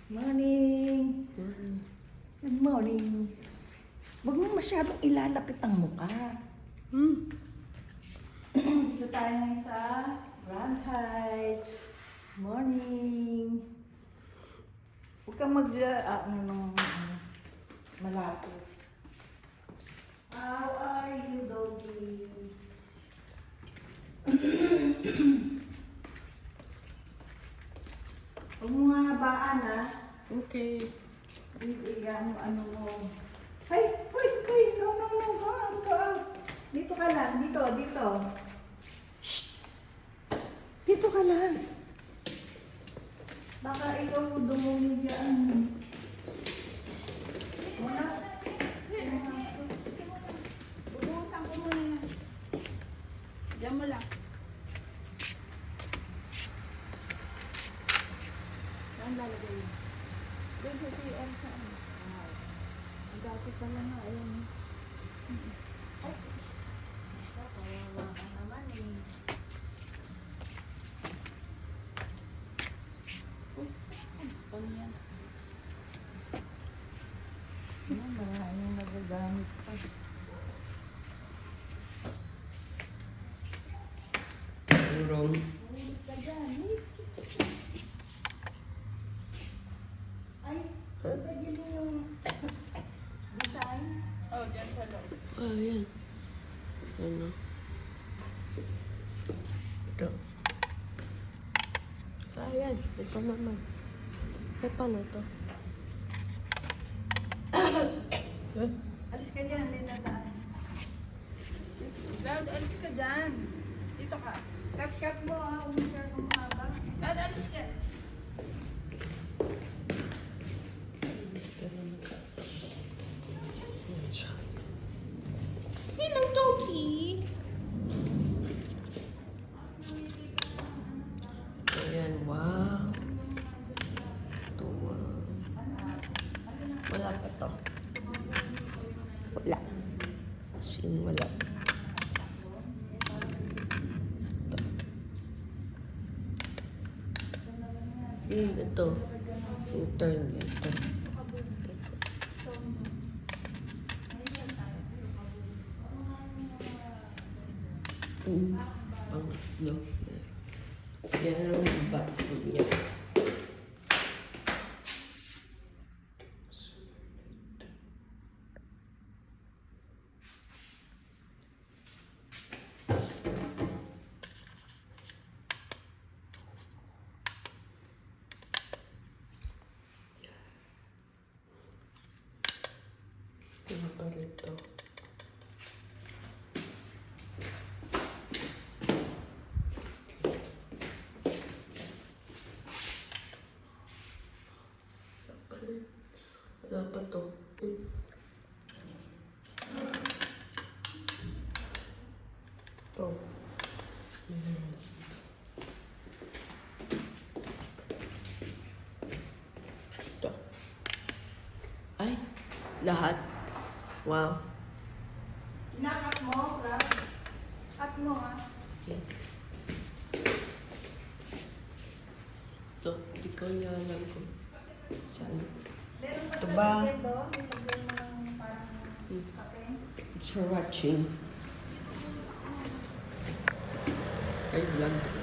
Morning. Good morning. Huwag mo masyadong ilalapit ang mukha. Dito tayo ngayon sa Grand Heights. Morning. Huwag kang malapit. How are you, doggy? Huwag mo nga habaan, ha? Okay. Ano mo. Ay! No, go out. Dito ka lang, dito. Shh! Dito ka lang. Baka ikaw dumumi dyan. Wala. Bubuhusan ko muna yan. Diyan mo lang. Saan lalagay yun? Doon sa CR sa ano. Ang dati pala nga, ayan. Ay! Kawawa ka naman eh. Uy, ano yan? Maraming nagagamit pa. Urong. Ulit ka dyan, eh. Ay, pwede din yung design. Oh, dyan sa loob. Oh, yan. Ano? Ito. Ah, yan. Ito naman. Eh, paano to? Alis ka dyan, may nataan. Cloud, alis ka dyan. Dito ka. Cut mo ha, umusya ng mahaba. Cloud, alis ka. Hello, doggy! Ayan, wow. Ito, wow. Wala pa to. Wala. As in, wala. Ito. Yung turn ito. Pangatlo. Yan ang bato niya. Ito pa rito. Wala pa to. Ito. Ito. Ay, lahat. Wow. Inakat mo, Brad. Cut mo ha. Okay. Ito, hindi ko niya alam kung saan. Meron pa Ito sa ba? lagyan doon. Nilagyan mo ng parang kape. It's for watching. I vlog.